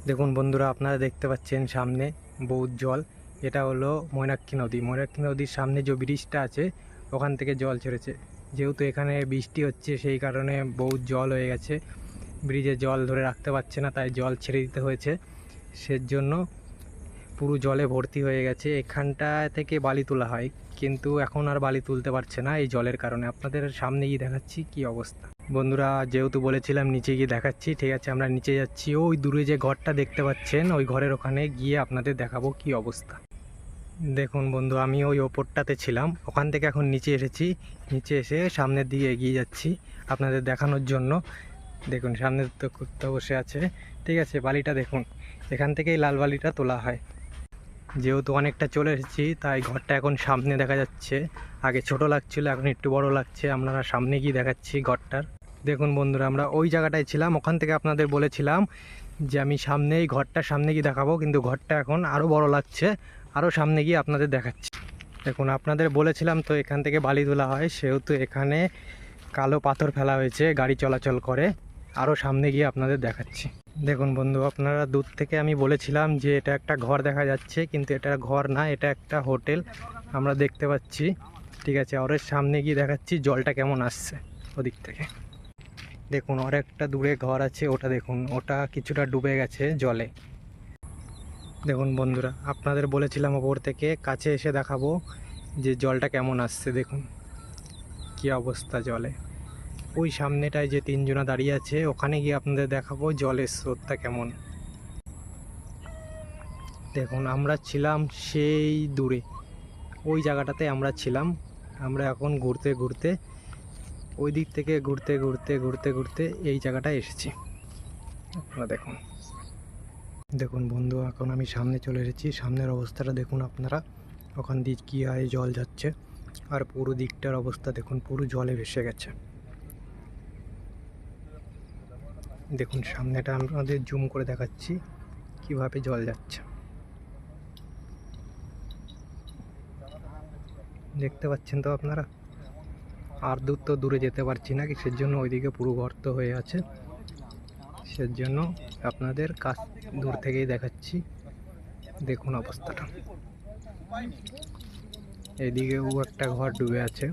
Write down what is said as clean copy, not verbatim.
দেখুন বন্ধুরা, আপনারা দেখতে পাচ্ছেন সামনে বহুত জল। এটা হলো ময়নাক্কি নদী। ময়নাক্কি নদীর সামনে যে ব্রিজটা আছে ওখান থেকে জল ছেড়েছে। যেহেতু এখানে বৃষ্টি হচ্ছে সেই কারণে বহুত জল হয়ে গেছে, ব্রিজে জল ধরে রাখতে পারছে না, তাই জল ছেড়ে দিতে হয়েছে। সেজন্য পুরো জলে ভর্তি হয়ে গেছে। এখানটা থেকে বালি তোলা হয়, কিন্তু এখন আর বালি তুলতে পারছে না এই জলের কারণে। আপনাদের সামনে গিয়ে দেখাচ্ছি কি অবস্থা। বন্ধুরা, যেহেতু বলেছিলাম নিচে গিয়ে দেখাচ্ছি, ঠিক আছে আমরা নিচে যাচ্ছি। ওই দূরে যে ঘরটা দেখতে পাচ্ছেন ওই ঘরের ওখানে গিয়ে আপনাদের দেখাবো কি অবস্থা। দেখুন বন্ধু, আমি ওই ওপরটাতে ছিলাম, ওখান থেকে এখন নিচে এসেছি। নিচে এসে সামনের দিকে এগিয়ে যাচ্ছি আপনাদের দেখানোর জন্য। দেখুন সামনে তো কুত্তা বসে আছে, ঠিক আছে। বালিটা দেখুন, এখান থেকেই লাল বালিটা তোলা হয়। যেহেতু অনেকটা চলে এসেছি তাই ঘরটা এখন সামনে দেখা যাচ্ছে। আগে ছোট লাগছিল, এখন একটু বড় লাগছে। আপনারা সামনে গিয়ে দেখাচ্ছি ঘরটার। দেখুন বন্ধুরা, আমরা ওই জায়গাটায় ছিলাম, ওখান থেকে আপনাদের বলেছিলাম যে আমি সামনে এই ঘরটার সামনে গিয়ে দেখাবো, কিন্তু ঘরটা এখন আরও বড় লাগছে। আরও সামনে গিয়ে আপনাদের দেখাচ্ছি। দেখুন আপনাদের বলেছিলাম তো এখান থেকে বালি তোলা হয়, সেহেতু এখানে কালো পাথর ফেলা হয়েছে, গাড়ি চলাচল করে। আরও সামনে গিয়ে আপনাদের দেখাচ্ছি। দেখুন বন্ধু, আপনারা দূর থেকে আমি বলেছিলাম যে এটা একটা ঘর দেখা যাচ্ছে, কিন্তু এটা ঘর না, এটা একটা হোটেল আমরা দেখতে পাচ্ছি, ঠিক আছে। ওর সামনে গিয়ে দেখাচ্ছি জলটা কেমন আসছে ওদিক থেকে। দেখুন আর একটা দূরে ঘর আছে, ওটা দেখুন, ওটা কিছুটা ডুবে গেছে জলে। দেখুন বন্ধুরা, আপনাদের বলেছিলাম ওপর থেকে কাছে এসে দেখাবো যে জলটা কেমন আসছে। দেখুন কি অবস্থা জলে। ওই সামনেটায় যে তিনজনা দাঁড়িয়ে আছে ওখানে গিয়ে আপনাদের দেখাবো জলের স্রোতটা কেমন। দেখুন আমরা ছিলাম সেই দূরে, ওই জায়গাটাতে আমরা ছিলাম। আমরা এখন ঘুরতে ঘুরতে ওই দিক থেকে ঘুরতে ঘুরতে ঘুরতে ঘুরতে এই জায়গাটায় এসেছি। আপনারা দেখুন। দেখুন বন্ধু, এখন আমি সামনে চলে এসেছি। সামনের অবস্থাটা দেখুন আপনারা, ওখান দিয়ে কী হয় জল যাচ্ছে। আর পুরো দিকটার অবস্থা দেখুন, পুরো জলে ভেসে গেছে। দেখুন সামনেটা আমাদের জুম করে দেখাচ্ছি কিভাবে জল যাচ্ছে। দেখতে পাচ্ছেন তো আপনারা। আর দূর তো দূরে যেতে পারছি না, কিসের জন্য, ওইদিকে পুরো গর্ত হয়ে আছে। সেজন্য আপনাদের কাছ দূর থেকেই দেখাচ্ছি। দেখুন অবস্থাটা, এদিকেও একটা ঘর ডুবে আছে।